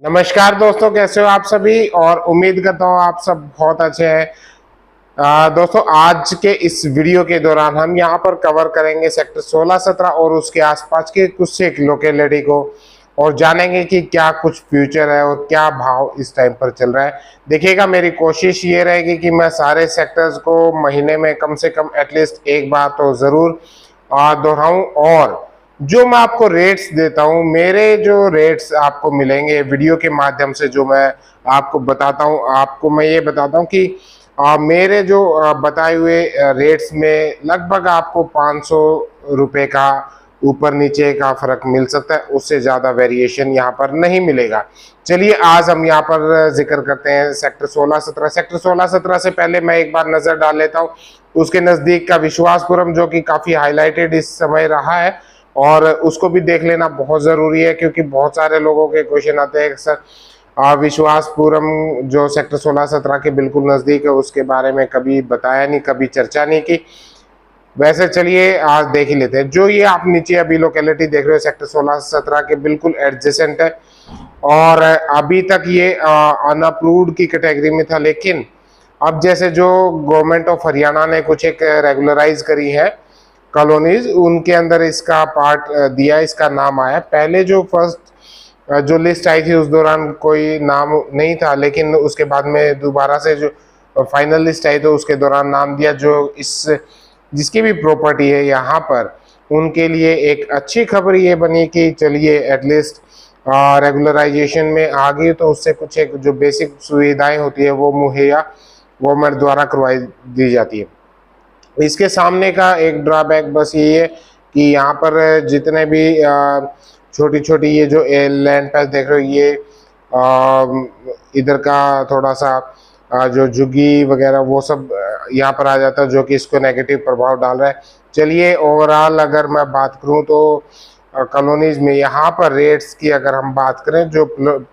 नमस्कार दोस्तों, कैसे हो आप सभी। और उम्मीद करता हूँ आप सब बहुत अच्छे हैं। दोस्तों, आज के इस वीडियो के दौरान हम यहाँ पर कवर करेंगे सेक्टर 16-17 और उसके आसपास के कुछ एक लोकेलिटी को, और जानेंगे कि क्या कुछ फ्यूचर है और क्या भाव इस टाइम पर चल रहा है। देखिएगा, मेरी कोशिश ये रहेगी कि मैं सारे सेक्टर्स को महीने में कम से कम एटलीस्ट एक बार तो ज़रूर दोहराऊं, और जो मैं आपको रेट्स देता हूं, मेरे जो रेट्स आपको मिलेंगे वीडियो के माध्यम से, जो मैं आपको बताता हूं, आपको मैं ये बताता हूं कि मेरे जो बताए हुए रेट्स में लगभग आपको 500 रुपए का ऊपर नीचे का फर्क मिल सकता है, उससे ज़्यादा वेरिएशन यहाँ पर नहीं मिलेगा। चलिए, आज हम यहाँ पर जिक्र करते हैं सेक्टर 16-17। सेक्टर 16-17 से पहले मैं एक बार नज़र डाल लेता हूँ उसके नज़दीक का विश्वासपुरम, जो कि काफ़ी हाईलाइटेड इस समय रहा है, और उसको भी देख लेना बहुत ज़रूरी है, क्योंकि बहुत सारे लोगों के क्वेश्चन आते हैं सर विश्वासपुरम जो सेक्टर 16-17 के बिल्कुल नज़दीक है, उसके बारे में कभी बताया नहीं, कभी चर्चा नहीं की। वैसे चलिए आज देख ही लेते हैं। जो ये आप नीचे अभी लोकेलिटी देख रहे हो सेक्टर 16-17 के बिल्कुल एडजेसेंट है, और अभी तक ये अनअप्रूव्ड की कैटेगरी में था, लेकिन अब जैसे जो गवर्नमेंट ऑफ हरियाणा ने कुछ एक रेगुलराइज करी है कॉलोनीज, उनके अंदर इसका पार्ट दिया, इसका नाम आया। पहले जो फर्स्ट जो लिस्ट आई थी उस दौरान कोई नाम नहीं था, लेकिन उसके बाद में दोबारा से जो फाइनल लिस्ट आई तो उसके दौरान नाम दिया। जो इस जिसकी भी प्रॉपर्टी है यहाँ पर, उनके लिए एक अच्छी खबर ये बनी कि चलिए एटलीस्ट रेगुलराइजेशन में आ गई, तो उससे कुछ एक जो बेसिक सुविधाएं होती है वो मुहैया गवर्नमेंट द्वारा करवाई दी जाती है। इसके सामने का एक ड्रॉबैक बस यही है कि यहाँ पर जितने भी छोटी छोटी ये जो लैंड पैच देख रहे हो, ये इधर का थोड़ा सा जो झुग्गी वगैरह वो सब यहाँ पर आ जाता है, जो कि इसको नेगेटिव प्रभाव डाल रहा है। चलिए, ओवरऑल अगर मैं बात करूँ तो कॉलोनीज में यहाँ पर रेट्स की अगर हम बात करें, जो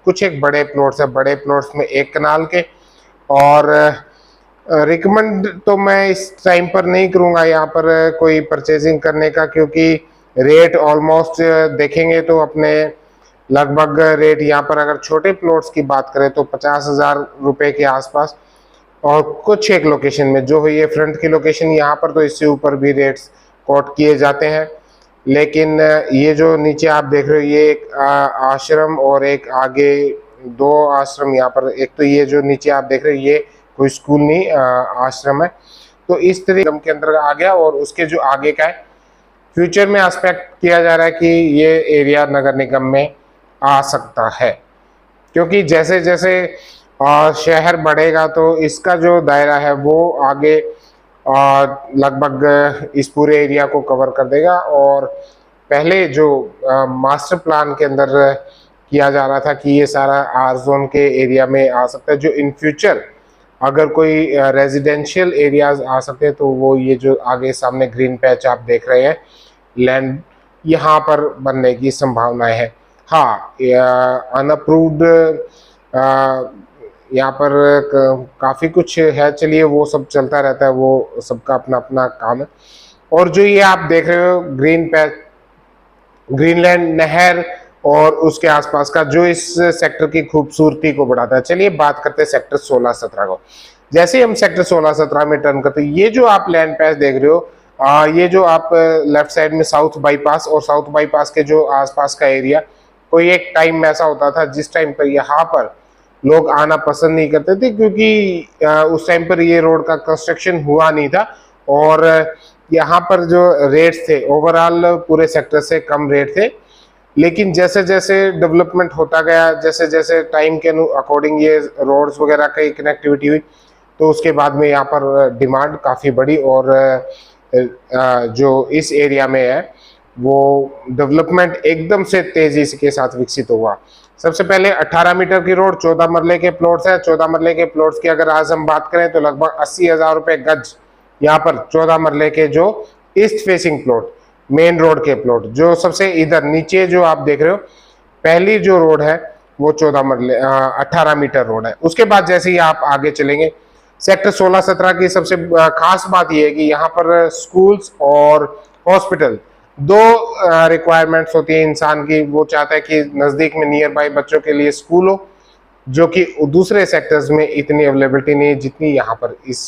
कुछ एक बड़े प्लॉट्स है, बड़े प्लॉट्स में 1 कनाल के, और रिकमेंड तो मैं इस टाइम पर नहीं करूँगा यहाँ पर कोई परचेजिंग करने का, क्योंकि रेट ऑलमोस्ट देखेंगे तो अपने लगभग रेट यहाँ पर अगर छोटे प्लॉट्स की बात करें तो 50,000 रुपये के आसपास, और कुछ एक लोकेशन में जो है ये फ्रंट की लोकेशन, यहाँ पर तो इससे ऊपर भी रेट्स कोट किए जाते हैं। लेकिन ये जो नीचे आप देख रहे हो, ये एक आश्रम और एक आगे 2 आश्रम यहाँ पर, एक तो ये जो नीचे आप देख रहे हो ये कोई स्कूल नहीं आश्रम है, तो इस तरह के अंदर आ गया। और उसके जो आगे का है, फ्यूचर में एक्सपेक्ट किया जा रहा है कि ये एरिया नगर निगम में आ सकता है, क्योंकि जैसे जैसे शहर बढ़ेगा तो इसका जो दायरा है वो आगे लगभग इस पूरे एरिया को कवर कर देगा। और पहले जो मास्टर प्लान के अंदर किया जा रहा था कि ये सारा आर जोन के एरिया में आ सकता है, जो इन फ्यूचर अगर कोई रेजिडेंशियल एरियाज आ सकते हैं तो वो ये जो आगे सामने ग्रीन पैच आप देख रहे हैं लैंड, यहाँ पर बनने की संभावनाएं है। हाँ, अनअप्रूव्ड यहाँ पर काफ़ी कुछ है, चलिए वो सब चलता रहता है, वो सबका अपना अपना काम है। और जो ये आप देख रहे हो ग्रीन पैच, ग्रीनलैंड नहर और उसके आसपास का, जो इस सेक्टर की खूबसूरती को बढ़ाता है। चलिए बात करते हैं सेक्टर 16-17 को। जैसे हम सेक्टर 16-17 में टर्न करते हैं, ये जो आप लैंड पैच देख रहे हो, ये जो आप लेफ्ट साइड में साउथ बाईपास, और साउथ बाईपास के जो आसपास का एरिया, कोई एक टाइम में ऐसा होता था जिस टाइम पर यहाँ पर लोग आना पसंद नहीं करते थे, क्योंकि उस टाइम पर ये रोड का कंस्ट्रक्शन हुआ नहीं था, और यहाँ पर जो रेट्स थे ओवरऑल पूरे सेक्टर से कम रेट थे। लेकिन जैसे जैसे डेवलपमेंट होता गया, जैसे जैसे टाइम के अकॉर्डिंग ये रोड्स वगैरह की कनेक्टिविटी हुई, तो उसके बाद में यहाँ पर डिमांड काफ़ी बढ़ी, और जो इस एरिया में है वो डेवलपमेंट एकदम से तेजी के साथ विकसित हुआ। सबसे पहले 18 मीटर की रोड, 14 मरले के प्लॉट्स है। 14 मरले के प्लॉट्स की अगर आज हम बात करें तो लगभग 80,000 रुपये गज यहाँ पर 14 मरले के जो east facing plot, main road के प्लॉट, जो सबसे इधर नीचे जो आप देख रहे हो पहली जो रोड है वो 14 मरले 18 मीटर रोड है। उसके बाद जैसे ही आप आगे चलेंगे, सेक्टर 16-17 की सबसे खास बात यह है कि यहाँ पर स्कूल्स और हॉस्पिटल दो रिक्वायरमेंट्स होती है इंसान की। वो चाहता है कि नज़दीक में नियर बाई बच्चों के लिए स्कूल हो, जो कि दूसरे सेक्टर्स में इतनी अवेलेबिलिटी नहीं है जितनी यहाँ पर इस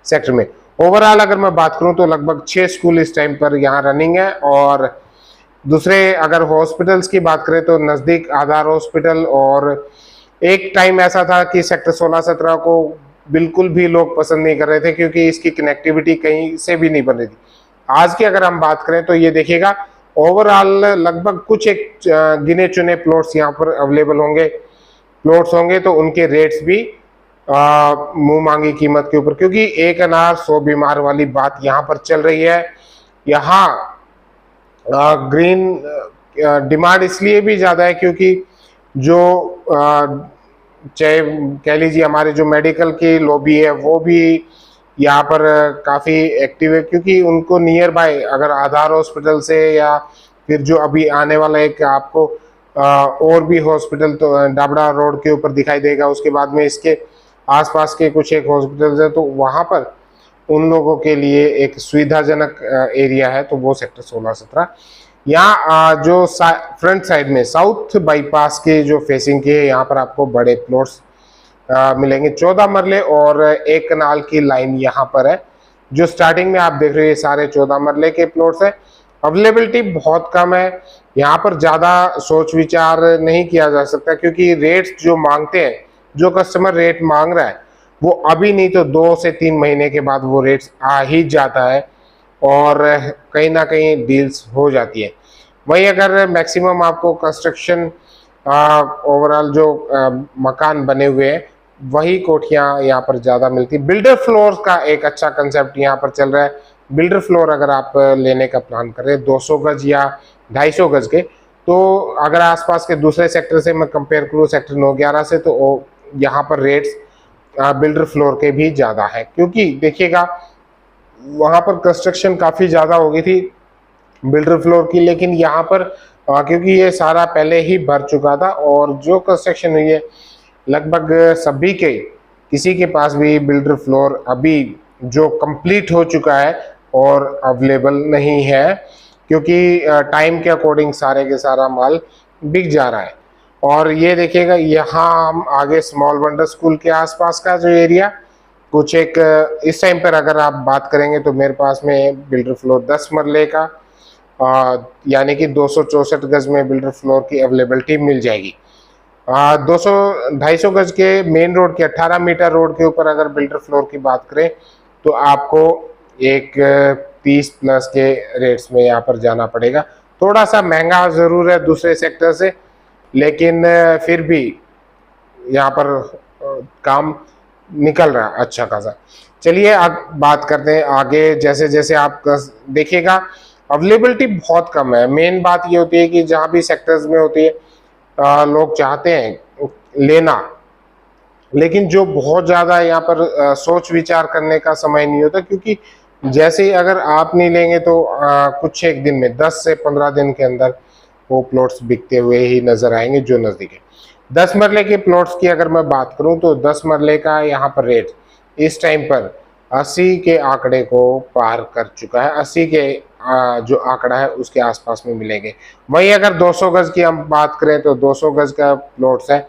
सेक्टर में। ओवरऑल अगर मैं बात करूँ तो लगभग 6 स्कूल इस टाइम पर यहाँ रनिंग है। और दूसरे अगर हॉस्पिटल्स की बात करें तो नज़दीक आधार हॉस्पिटल, और एक टाइम ऐसा था कि सेक्टर 16-17 को बिल्कुल भी लोग पसंद नहीं कर रहे थे क्योंकि इसकी कनेक्टिविटी कहीं से भी नहीं बन रही थी। आज की अगर हम बात करें तो ये देखिएगा ओवरऑल लगभग कुछ एक गिने चुने प्लॉट्स यहाँ पर अवेलेबल होंगे, प्लॉट्स होंगे, तो उनके रेट्स भी मुंह मांगी कीमत के ऊपर, क्योंकि एक अनार 100 बीमार वाली बात यहाँ पर चल रही है। यहाँ ग्रीन डिमांड इसलिए भी ज़्यादा है क्योंकि जो चाहे कह लीजिए हमारे जो मेडिकल की लॉबी है वो भी यहाँ पर काफ़ी एक्टिव है, क्योंकि उनको नियर बाय अगर आधार हॉस्पिटल से या फिर जो अभी आने वाला एक आपको और भी हॉस्पिटल तो डाबड़ा रोड के ऊपर दिखाई देगा, उसके बाद में इसके आसपास के कुछ एक हॉस्पिटल्स है, तो वहाँ पर उन लोगों के लिए एक सुविधाजनक एरिया है, तो वो सेक्टर 16-17। यहाँ जो फ्रंट साइड में साउथ बाईपास के जो फेसिंग के यहाँ पर आपको बड़े प्लॉट्स मिलेंगे, 14 मरले और एक कनाल की लाइन यहाँ पर है। जो स्टार्टिंग में आप देख रहे हैं सारे 14 मरले के प्लॉट्स है। अवेलेबिलिटी बहुत कम है, यहाँ पर ज़्यादा सोच विचार नहीं किया जा सकता क्योंकि रेट्स जो मांगते हैं, जो कस्टमर रेट मांग रहा है वो अभी नहीं तो 2 से 3 महीने के बाद वो रेट्स आ ही जाता है और कहीं ना कहीं डील्स हो जाती है। वहीं अगर मैक्सिमम आपको कंस्ट्रक्शन ओवरऑल जो मकान बने हुए हैं वही कोठियाँ यहाँ पर ज़्यादा मिलती। बिल्डर फ्लोर का एक अच्छा कंसेप्ट यहाँ पर चल रहा है। बिल्डर फ्लोर अगर आप लेने का प्लान कर रहे हैं 200 गज या 250 गज के, तो अगर आसपास के दूसरे सेक्टर से मैं कंपेयर करूँ सेक्टर 9-11 से, तो यहाँ पर रेट्स बिल्डर फ्लोर के भी ज़्यादा है, क्योंकि देखिएगा वहाँ पर कंस्ट्रक्शन काफ़ी ज़्यादा हो गई थी बिल्डर फ्लोर की, लेकिन यहाँ पर क्योंकि ये सारा पहले ही भर चुका था और जो कंस्ट्रक्शन हुई है लगभग सभी के, किसी के पास भी बिल्डर फ्लोर अभी जो कंप्लीट हो चुका है और अवेलेबल नहीं है, क्योंकि टाइम के अकॉर्डिंग सारे के सारा माल बिक जा रहा है। और ये देखिएगा यहाँ हम आगे स्मॉल वंडर स्कूल के आसपास का जो एरिया कुछ एक इस टाइम पर अगर आप बात करेंगे तो मेरे पास में बिल्डर फ्लोर 10 मरले का यानी कि 264 गज में बिल्डर फ्लोर की अवेलेबिलिटी मिल जाएगी। 200-250 गज के मेन रोड के 18 मीटर रोड के ऊपर अगर बिल्डर फ्लोर की बात करें तो आपको एक 30 प्लस के रेट्स में यहाँ पर जाना पड़ेगा। थोड़ा सा महंगा ज़रूर है दूसरे सेक्टर से, लेकिन फिर भी यहाँ पर काम निकल रहा है अच्छा खासा। चलिए अब बात करते हैं आगे। जैसे जैसे आप देखिएगा अवेलेबिलिटी बहुत कम है। मेन बात ये होती है कि जहाँ भी सेक्टर्स में होती है लोग चाहते हैं लेना, लेकिन जो बहुत ज़्यादा यहाँ पर सोच विचार करने का समय नहीं होता, क्योंकि जैसे ही अगर आप नहीं लेंगे तो कुछ एक दिन में 10 से 15 दिन के अंदर वो प्लॉट्स बिकते हुए ही नजर आएंगे जो नज़दीक है। 10 मरले के प्लॉट्स की अगर मैं बात करूं तो 10 मरले का यहाँ पर रेट इस टाइम पर 80 के आंकड़े को पार कर चुका है। 80 के जो आंकड़ा है उसके आसपास में मिलेंगे। वहीं अगर 200 गज की हम बात करें तो 200 गज का प्लॉट्स है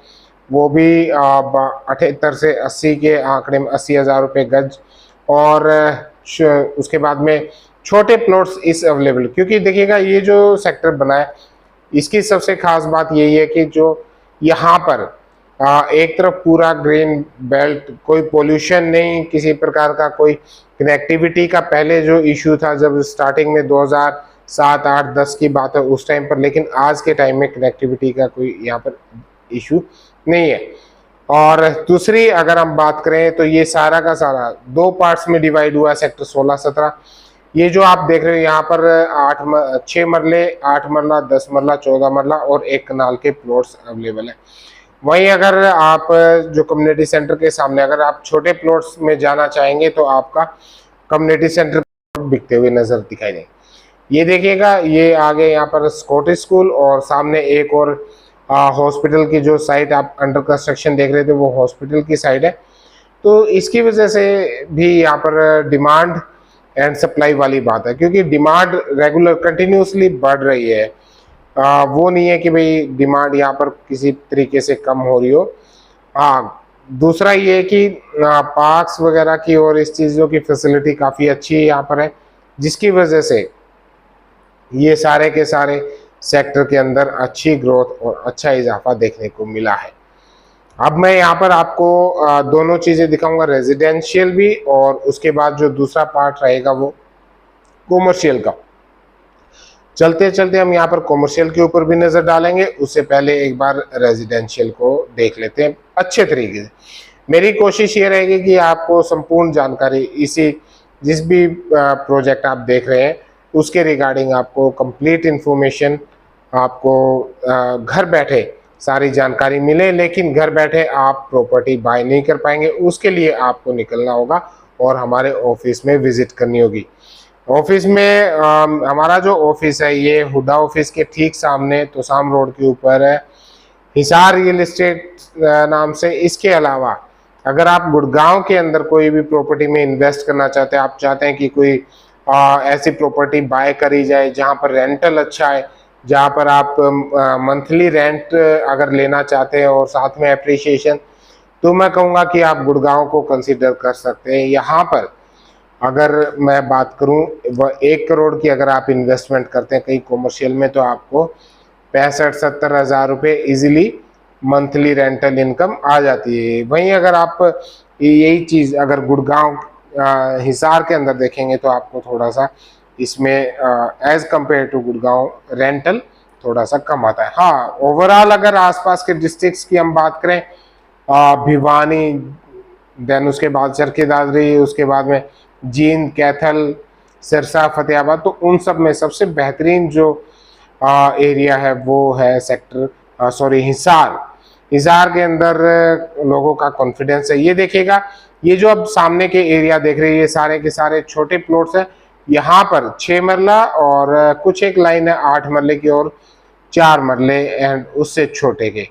वो भी 78 से 80 के आंकड़े में 80,000 रुपये गज। और उसके बाद में छोटे प्लॉट्स इस अवेलेबल, क्योंकि देखिएगा ये जो सेक्टर बना है इसकी सबसे खास बात यही है कि जो यहाँ पर एक तरफ पूरा ग्रीन बेल्ट, कोई पोल्यूशन नहीं, किसी प्रकार का कोई कनेक्टिविटी का पहले जो इशू था जब स्टार्टिंग में 2007, 8, 10 की बात है उस टाइम पर, लेकिन आज के टाइम में कनेक्टिविटी का कोई यहाँ पर इशू नहीं है। और दूसरी अगर हम बात करें तो ये सारा का सारा 2 पार्ट्स में डिवाइड हुआ है सेक्टर 16-17। ये जो आप देख रहे हो यहाँ पर 6 मरले, 8 मरला, 10 मरला, 14 मरला और एक कनाल के प्लॉट्स अवेलेबल है। वहीं अगर आप जो कम्युनिटी सेंटर के सामने अगर आप छोटे प्लॉट्स में जाना चाहेंगे तो आपका कम्युनिटी सेंटर बिकते हुए नजर दिखाई देंगे। ये देखिएगा ये आगे यहाँ पर स्कॉटिश स्कूल और सामने एक और हॉस्पिटल की जो साइट आप अंडर कंस्ट्रक्शन देख रहे थे वो हॉस्पिटल की साइड है। तो इसकी वजह से भी यहाँ पर डिमांड एंड सप्लाई वाली बात है, क्योंकि डिमांड रेगुलर कंटिन्यूसली बढ़ रही है। वो नहीं है कि भाई डिमांड यहाँ पर किसी तरीके से कम हो रही हो। हाँ, दूसरा ये कि पार्क्स वगैरह की और इस चीज़ों की फैसिलिटी काफ़ी अच्छी है यहाँ पर है, जिसकी वजह से ये सारे के सारे सेक्टर के अंदर अच्छी ग्रोथ और अच्छा इजाफा देखने को मिला है। अब मैं यहाँ पर आपको दोनों चीज़ें दिखाऊंगा, रेजिडेंशियल भी और उसके बाद जो दूसरा पार्ट रहेगा वो कॉमर्शियल का। चलते चलते हम यहाँ पर कॉमर्शियल के ऊपर भी नज़र डालेंगे, उससे पहले एक बार रेजिडेंशियल को देख लेते हैं अच्छे तरीके से। मेरी कोशिश ये रहेगी कि आपको संपूर्ण जानकारी इसी जिस भी प्रोजेक्ट आप देख रहे हैं उसके रिगार्डिंग आपको कंप्लीट इंफॉर्मेशन आपको घर बैठे सारी जानकारी मिले, लेकिन घर बैठे आप प्रॉपर्टी बाय नहीं कर पाएंगे। उसके लिए आपको निकलना होगा और हमारे ऑफिस में विजिट करनी होगी। ऑफिस में हमारा जो ऑफिस है ये हुडा ऑफिस के ठीक सामने तोसाम रोड के ऊपर है, हिसार रियल एस्टेट नाम से। इसके अलावा अगर आप गुड़गांव के अंदर कोई भी प्रॉपर्टी में इन्वेस्ट करना चाहते हैं, आप चाहते हैं कि कोई ऐसी प्रॉपर्टी बाय करी जाए जहां पर रेंटल अच्छा है, जहां पर आप मंथली रेंट अगर लेना चाहते हैं और साथ में एप्रिसिएशन, तो मैं कहूँगा कि आप गुड़गांव को कंसीडर कर सकते हैं। यहाँ पर अगर मैं बात करूं 1 करोड़ की अगर आप इन्वेस्टमेंट करते हैं कहीं कॉमर्शियल में, तो आपको 65-70 हज़ार रुपये इजीली मंथली रेंटल इनकम आ जाती है। वहीं अगर आप यही चीज़ अगर गुड़गांव हिसार के अंदर देखेंगे तो आपको थोड़ा सा इसमें as compare to Gurgaon rental थोड़ा सा कम आता है। हाँ, ओवरऑल अगर आसपास के डिस्ट्रिक्ट्स की हम बात करें, भिवानी, देन उसके बाद चरखी दादरी, उसके बाद में जींद, कैथल, सिरसा, फतेहाबाद, तो उन सब में सबसे बेहतरीन जो एरिया है वो है सेक्टर हिसार। हिसार के अंदर लोगों का कॉन्फिडेंस है। ये देखिएगा, ये जो अब सामने के एरिया देख रहे हैं ये सारे के सारे छोटे प्लॉट्स हैं। यहाँ पर 6 मरला और कुछ एक लाइन है 8 मरले की और 4 मरले एंड उससे छोटे के।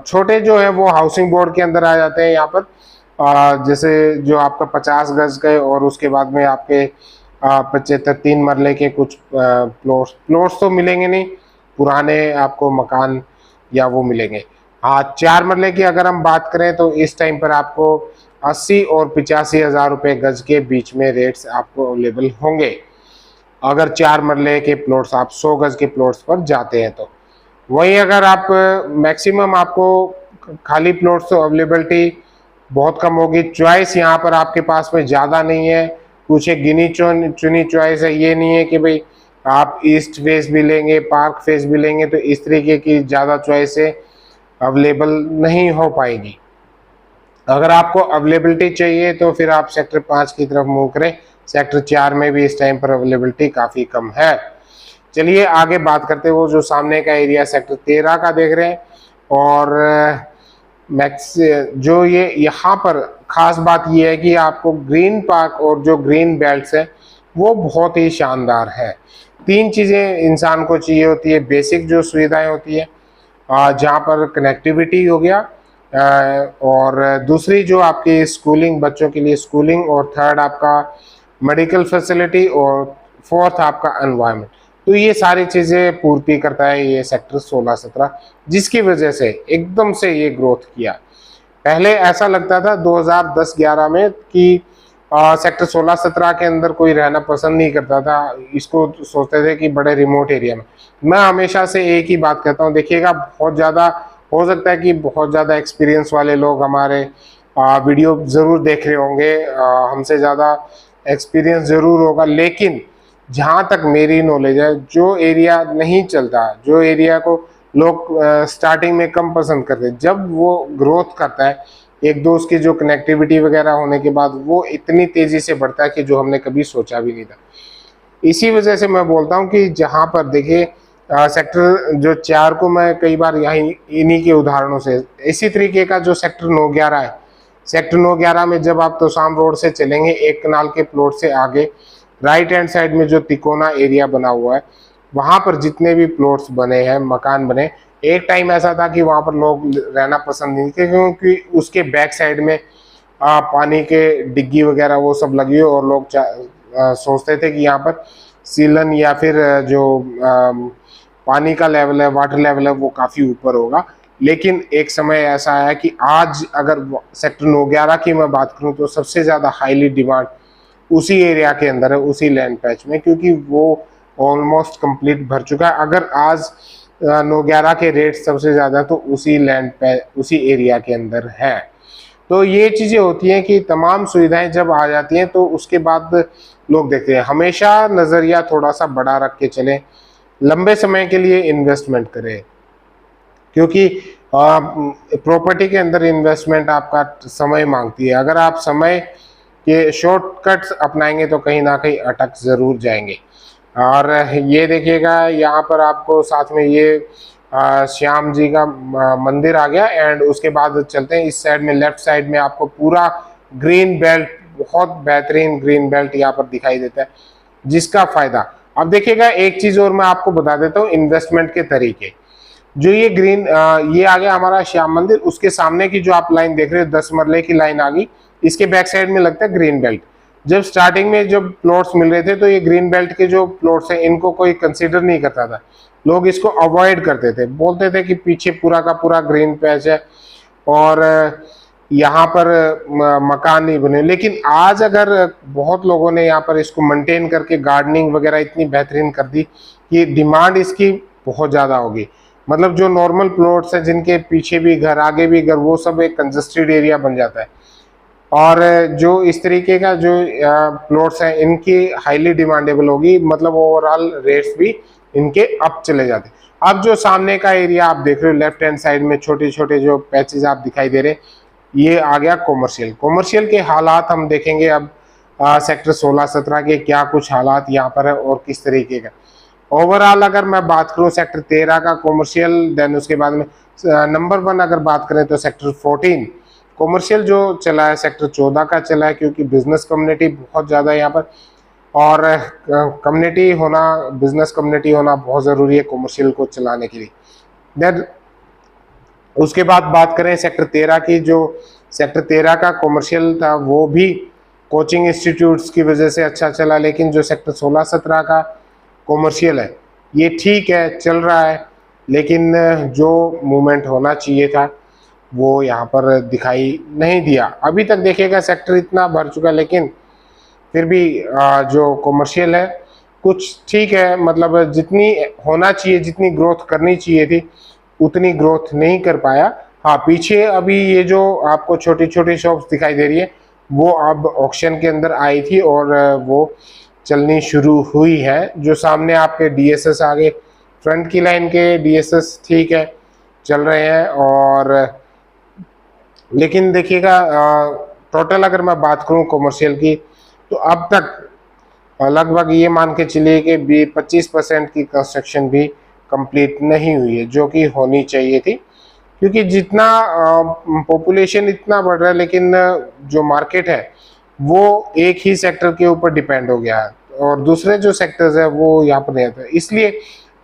छोटे जो है वो हाउसिंग बोर्ड के अंदर आ जाते हैं। यहाँ पर जैसे जो आपका 50 गज के और उसके बाद में आपके 75 3 मरले के कुछ प्लॉट्स तो मिलेंगे नहीं, पुराने आपको मकान या वो मिलेंगे। हाँ, 4 मरले की अगर हम बात करें तो इस टाइम पर आपको 80 और 85 हज़ार रुपये गज के बीच में रेट्स आपको अवेलेबल होंगे। अगर 4 मरले के प्लॉट्स आप 100 गज के प्लॉट्स पर जाते हैं तो। वहीं अगर आप मैक्सिमम आपको खाली प्लॉट्स तो अवेलेबिलिटी बहुत कम होगी। चॉइस यहाँ पर आपके पास में ज़्यादा नहीं है, कुछ एक गिनी चुनी चॉइस है। ये नहीं है कि भाई आप ईस्ट फेस भी लेंगे, पार्क फेस भी लेंगे, तो इस तरीके की ज़्यादा चॉइसें अवेलेबल नहीं हो पाएगी। अगर आपको अवेलेबिलिटी चाहिए तो फिर आप सेक्टर 5 की तरफ मूव करें। सेक्टर 4 में भी इस टाइम पर अवेलेबिलिटी काफ़ी कम है। चलिए आगे बात करते हैं। वो जो सामने का एरिया सेक्टर 13 का देख रहे हैं, और मैक्स जो ये यहाँ पर ख़ास बात ये है कि आपको ग्रीन पार्क और जो ग्रीन बेल्ट्स है वो बहुत ही शानदार है। 3 चीज़ें इंसान को चाहिए होती है, बेसिक जो सुविधाएं होती है, जहाँ पर कनेक्टिविटी हो गया, और दूसरी जो आपकी स्कूलिंग, बच्चों के लिए स्कूलिंग, और थर्ड आपका मेडिकल फैसिलिटी, और फोर्थ आपका एनवायरनमेंट। तो ये सारी चीज़ें पूर्ति करता है ये सेक्टर 16-17, जिसकी वजह से एकदम से ये ग्रोथ किया। पहले ऐसा लगता था 2010-11 में कि सेक्टर 16-17 के अंदर कोई रहना पसंद नहीं करता था, इसको सोचते थे कि बड़े रिमोट एरिया में। मैं हमेशा से एक ही बात कहता हूँ, देखिएगा बहुत ज़्यादा हो सकता है कि बहुत ज़्यादा एक्सपीरियंस वाले लोग हमारे वीडियो ज़रूर देख रहे होंगे, हमसे ज़्यादा एक्सपीरियंस ज़रूर होगा, लेकिन जहाँ तक मेरी नॉलेज है, जो एरिया नहीं चलता, जो एरिया को लोग स्टार्टिंग में कम पसंद करते, जब वो ग्रोथ करता है एक दो उसकी जो कनेक्टिविटी वगैरह होने के बाद, वो इतनी तेज़ी से बढ़ता है कि जो हमने कभी सोचा भी नहीं था। इसी वजह से मैं बोलता हूँ कि जहाँ पर देखिए सेक्टर जो 4 को मैं कई बार यहीं इन्हीं के उदाहरणों से, इसी तरीके का जो सेक्टर 9-11 है, सेक्टर 9-11 में जब आप तोसाम रोड से चलेंगे 1 कनाल के प्लॉट से आगे राइट हैंड साइड में जो तिकोना एरिया बना हुआ है, वहाँ पर जितने भी प्लॉट्स बने हैं, मकान बने, एक टाइम ऐसा था कि वहाँ पर लोग रहना पसंद नहीं थे, क्योंकि उसके बैक साइड में पानी के डिग्गी वगैरह वो सब लगी हो और लोग सोचते थे कि यहाँ पर सीलन या फिर जो पानी का लेवल है, वाटर लेवल है, वो काफ़ी ऊपर होगा। लेकिन एक समय ऐसा आया कि आज अगर सेक्टर 9/11 की मैं बात करूं तो सबसे ज़्यादा हाईली डिमांड उसी एरिया के अंदर है, उसी लैंड पैच में, क्योंकि वो ऑलमोस्ट कंप्लीट भर चुका है। अगर आज 9/11 के रेट सबसे ज़्यादा तो उसी लैंड पैच, उसी एरिया के अंदर है। तो ये चीज़ें होती हैं कि तमाम सुविधाएं जब आ जाती हैं तो उसके बाद लोग देखते हैं। हमेशा नज़रिया थोड़ा सा बड़ा रख के चलें, लंबे समय के लिए इन्वेस्टमेंट करें, क्योंकि प्रॉपर्टी के अंदर इन्वेस्टमेंट आपका समय मांगती है। अगर आप समय के शॉर्टकट्स अपनाएंगे तो कहीं ना कहीं अटक ज़रूर जाएंगे। और ये देखिएगा, यहाँ पर आपको साथ में ये श्याम जी का मंदिर आ गया। एंड उसके बाद चलते हैं इस साइड में, लेफ्ट साइड में आपको पूरा ग्रीन बेल्ट, बहुत बेहतरीन ग्रीन बेल्ट यहाँ पर दिखाई देता है, जिसका फायदा। अब देखिएगा एक चीज़ और मैं आपको बता देता हूँ, इन्वेस्टमेंट के तरीके। जो ये ग्रीन ये आ गया हमारा श्याम मंदिर, उसके सामने की जो आप लाइन देख रहे हो 10 मरले की लाइन आ गई, इसके बैक साइड में लगता है ग्रीन बेल्ट। जब स्टार्टिंग में जब प्लॉट्स मिल रहे थे तो ये ग्रीन बेल्ट के जो प्लॉट्स हैं इनको कोई कंसीडर नहीं करता था, लोग इसको अवॉइड करते थे, बोलते थे कि पीछे पूरा का पूरा ग्रीन पैच है और यहाँ पर मकान नहीं बने। लेकिन आज अगर बहुत लोगों ने यहाँ पर इसको मेंटेन करके गार्डनिंग वगैरह इतनी बेहतरीन कर दी कि डिमांड इसकी बहुत ज़्यादा होगी। मतलब जो नॉर्मल प्लॉट्स हैं जिनके पीछे भी घर आगे भी घर, वो सब एक कंजस्टेड एरिया बन जाता है। और जो इस तरीके का जो प्लॉट्स हैं इनकी हाईली डिमांडेबल होगी, मतलब ओवरऑल रेट्स भी इनके अप चले जाते हैं। अब जो सामने का एरिया आप देख रहे हो लेफ्ट हैंड साइड में, छोटे छोटे जो पैचेज आप दिखाई दे रहे हैं, ये आ गया कॉमर्शियल। कॉमर्शियल के हालात हम देखेंगे अब सेक्टर 16-17 के क्या कुछ हालात यहाँ पर है और किस तरीके का। ओवरऑल अगर मैं बात करूँ सेक्टर 13 का कॉमर्शियल, देन उसके बाद में नंबर 1 अगर बात करें तो सेक्टर 14 कॉमर्शियल जो चला है, सेक्टर 14 का चला है, क्योंकि बिजनेस कम्युनिटी बहुत ज़्यादा है यहाँ पर। और कम्युनिटी होना, बिजनेस कम्युनिटी होना बहुत ज़रूरी है कॉमर्शियल को चलाने के लिए। देन उसके बाद बात करें सेक्टर 13 की, जो सेक्टर 13 का कॉमर्शियल था वो भी कोचिंग इंस्टीट्यूट्स की वजह से अच्छा चला। लेकिन जो सेक्टर 16-17 का कॉमर्शियल है ये ठीक है, चल रहा है, लेकिन जो मूवमेंट होना चाहिए था वो यहाँ पर दिखाई नहीं दिया। अभी तक देखिएगा सेक्टर इतना भर चुका है, लेकिन फिर भी जो कॉमर्शियल है कुछ ठीक है, मतलब जितनी होना चाहिए, जितनी ग्रोथ करनी चाहिए थी उतनी ग्रोथ नहीं कर पाया। हाँ, पीछे अभी ये जो आपको छोटी छोटी शॉप्स दिखाई दे रही है वो अब ऑक्शन के अंदर आई थी और वो चलनी शुरू हुई है। जो सामने आपके डीएसएस आ गए, फ्रंट की लाइन के डीएसएस ठीक है चल रहे हैं। और लेकिन देखिएगा टोटल अगर मैं बात करूं कॉमर्शियल की तो अब तक लगभग ये मान के चलिए कि 25% की कंस्ट्रक्शन भी कंप्लीट नहीं हुई है, जो कि होनी चाहिए थी। क्योंकि जितना पॉपुलेशन इतना बढ़ रहा है, लेकिन जो मार्केट है वो एक ही सेक्टर के ऊपर डिपेंड हो गया है और दूसरे जो सेक्टर्स है वो यहाँ पर नहीं आते। इसलिए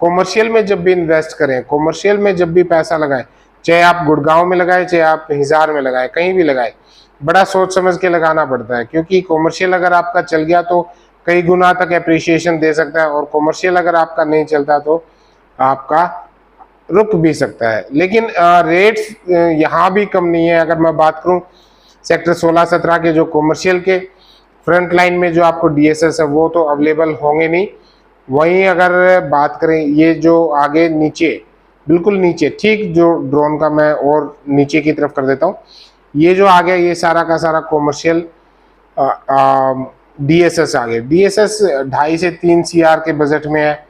कॉमर्शियल में जब भी इन्वेस्ट करें, कॉमर्शियल में जब भी पैसा लगाएं, चाहे आप गुड़गांव में लगाएं, चाहे आप हिसार में लगाएं, कहीं भी लगाएं, बड़ा सोच समझ के लगाना पड़ता है। क्योंकि कॉमर्शियल अगर आपका चल गया तो कई गुना तक एप्रिसिएशन दे सकता है, और कॉमर्शियल अगर आपका नहीं चलता तो आपका रुक भी सकता है। लेकिन रेट्स यहाँ भी कम नहीं है। अगर मैं बात करूँ सेक्टर 16-17 के जो कॉमर्शियल के फ्रंट लाइन में जो आपको डीएसएस है वो तो अवेलेबल होंगे नहीं। वहीं अगर बात करें ये जो आगे नीचे, बिल्कुल नीचे, ठीक जो ड्रोन का मैं और नीचे की तरफ कर देता हूँ, ये जो आ गया ये सारा का सारा कॉमर्शियल डीएसएस आ गया। डीएसएस 2.5 से 3 CR के बजट में है।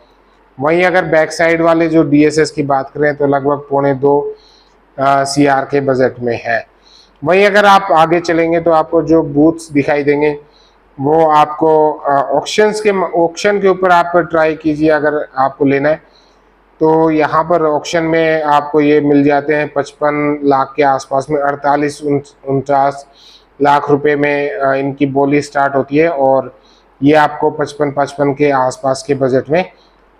वहीं अगर बैक साइड वाले जो डीएसएस की बात करें तो लगभग 1.25 CR के बजट में है। वहीं अगर आप आगे चलेंगे तो आपको जो बूथ्स दिखाई देंगे वो आपको ऑक्शन के ऊपर आप ट्राई कीजिए। अगर आपको लेना है तो यहाँ पर ऑक्शन में आपको ये मिल जाते हैं 55 लाख के आसपास में, 48-49 लाख रुपए में इनकी बोली स्टार्ट होती है और ये आपको 55 के आसपास के बजट में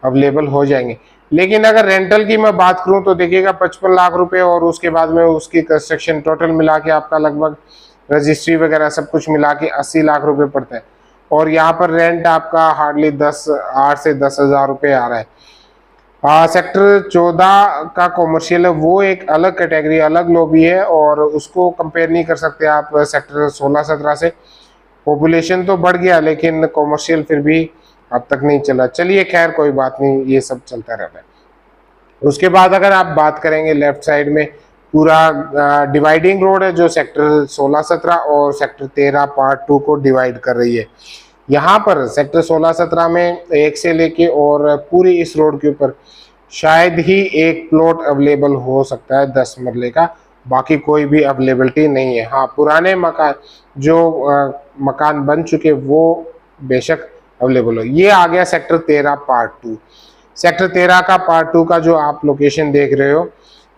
अवेलेबल हो जाएंगे। लेकिन अगर रेंटल की मैं बात करूं तो देखिएगा 55 लाख रुपए और उसके बाद में उसकी कंस्ट्रक्शन टोटल मिला के आपका लगभग रजिस्ट्री वगैरह सब कुछ मिला के 80 लाख रुपए पड़ता है। और यहाँ पर रेंट आपका हार्डली 8 से 10,000 रुपये आ रहा है। सेक्टर 14 का कॉमर्शियल है, वो एक अलग कैटेगरी, अलग लॉबी है, और उसको कंपेयर नहीं कर सकते आप सेक्टर 16-17 से। पॉपुलेशन तो बढ़ गया लेकिन कॉमर्शियल फिर भी अब तक नहीं चला। चलिए खैर कोई बात नहीं, ये सब चलता रहता है। उसके बाद अगर आप बात करेंगे लेफ्ट साइड में पूरा डिवाइडिंग रोड है जो सेक्टर 16-17 और सेक्टर 13 पार्ट 2 को डिवाइड कर रही है। यहाँ पर सेक्टर 16-17 में 1 से लेके और पूरी इस रोड के ऊपर शायद ही एक प्लॉट अवेलेबल हो सकता है 10 मरले का, बाकी कोई भी अवेलेबिलिटी नहीं है। हाँ, पुराने मकान जो मकान बन चुके वो बेशक अवेलेबल हो। ये आ गया सेक्टर 13 पार्ट 2। सेक्टर 13 का पार्ट 2 का जो आप लोकेशन देख रहे हो,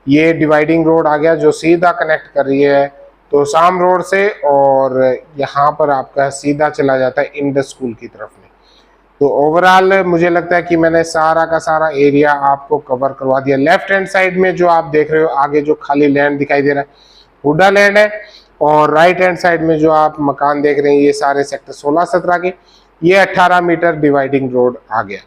ये डिवाइडिंग रोड आ गया जो सीधा कनेक्ट कर रही है तो शाम रोड से, और यहाँ पर आपका सीधा चला जाता है इंडस स्कूल की तरफ में। तो ओवरऑल मुझे लगता है कि मैंने सारा का सारा एरिया आपको कवर करवा दिया। लेफ्ट हैंड साइड में जो आप देख रहे हो आगे जो खाली लैंड दिखाई दे रहा है हुडा लैंड है, और राइट हैंड साइड में जो आप मकान देख रहे हैं ये सारे सेक्टर 16-17 के। ये 18 मीटर डिवाइडिंग रोड आ गया।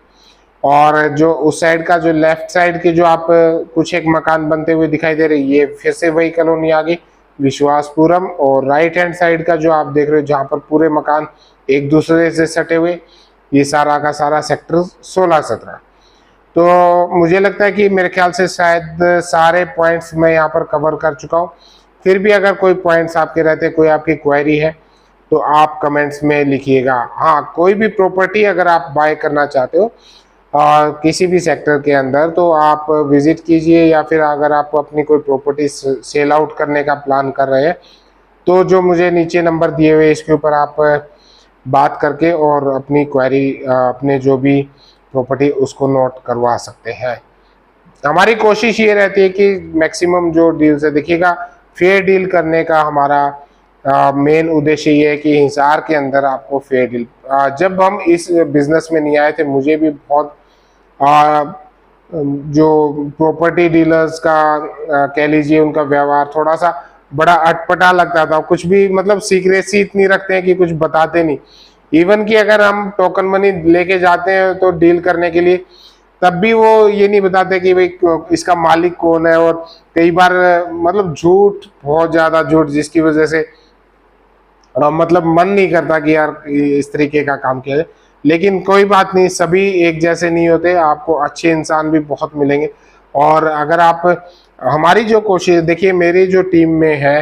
और जो उस साइड का जो लेफ्ट साइड के जो आप कुछ एक मकान बनते हुए दिखाई दे रहे, ये फिर से वही कॉलोनी आ गई विश्वासपुरम। और राइट हैंड साइड का जो आप देख रहे हो जहाँ पर पूरे मकान एक दूसरे से सटे हुए, ये सारा का सारा सेक्टर 16-17। तो मुझे लगता है कि मेरे ख्याल से शायद सारे पॉइंट्स मैं यहाँ पर कवर कर चुका हूँ। फिर भी अगर कोई पॉइंट्स आपके रहते, कोई आपकी क्वेरी है तो आप कमेंट्स में लिखिएगा। हाँ, कोई भी प्रॉपर्टी अगर आप बाय करना चाहते हो और किसी भी सेक्टर के अंदर, तो आप विजिट कीजिए, या फिर अगर आप अपनी कोई प्रॉपर्टी सेल आउट करने का प्लान कर रहे हैं तो जो मुझे नीचे नंबर दिए हुए इसके ऊपर आप बात करके और अपनी क्वेरी, अपने जो भी प्रॉपर्टी उसको नोट करवा सकते हैं। हमारी कोशिश ये रहती है कि मैक्सिमम जो डील्स है, देखिएगा फेयर डील करने का हमारा मेन उद्देश्य ये है कि हिसार के अंदर आपको फेयर डील। जब हम इस बिजनेस में नहीं आए थे मुझे भी बहुत जो प्रॉपर्टी डीलर्स का कह लीजिए उनका व्यवहार थोड़ा सा बड़ा अटपटा लगता था। कुछ भी मतलब सीक्रेसी इतनी रखते हैं कि कुछ बताते नहीं। इवन कि अगर हम टोकन मनी लेके जाते हैं तो डील करने के लिए, तब भी वो ये नहीं बताते कि भाई इसका मालिक कौन है। और कई बार मतलब झूठ, बहुत ज्यादा झूठ, जिसकी वजह से मतलब मन नहीं करता कि यार इस तरीके का काम किया जाए। लेकिन कोई बात नहीं, सभी एक जैसे नहीं होते, आपको अच्छे इंसान भी बहुत मिलेंगे। और अगर आप हमारी जो कोशिश देखिए, मेरी जो टीम में है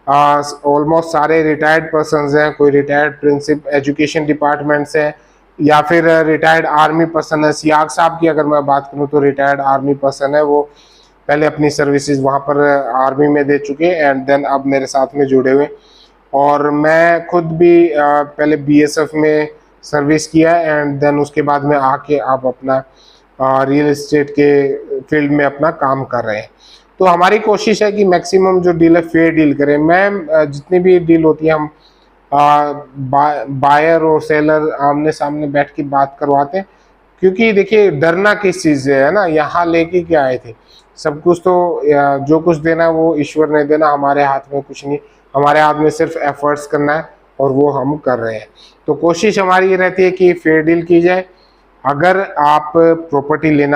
ऑलमोस्ट सारे रिटायर्ड पर्सन्स हैं। कोई रिटायर्ड प्रिंसिप एजुकेशन डिपार्टमेंट से है, या फिर रिटायर्ड आर्मी पर्सन है। सियाग साहब की अगर मैं बात करूं तो रिटायर्ड आर्मी पर्सन है, वो पहले अपनी सर्विसेज वहां पर आर्मी में दे चुके एंड देन अब मेरे साथ में जुड़े हुए। और मैं खुद भी पहले बीएसएफ में सर्विस किया एंड देन उसके बाद में आके आप अपना रियल एस्टेट के फील्ड में अपना काम कर रहे हैं। तो हमारी कोशिश है कि मैक्सिमम जो डील है फेयर डील करें। मैं जितनी भी डील होती है हम बायर और सेलर आमने सामने बैठ के बात करवाते हैं, क्योंकि देखिए डरना किस चीज़ से है ना, यहाँ लेके क्या आए थे, सब कुछ तो जो कुछ देना वो ईश्वर ने देना, हमारे हाथ में कुछ नहीं। हमारे हाथ में सिर्फ एफर्ट्स करना है और वो हम कर रहे हैं। तो कोशिश हमारी ये रहती है कि फेयर डील की जाए। अगर आप प्रॉपर्टी लेना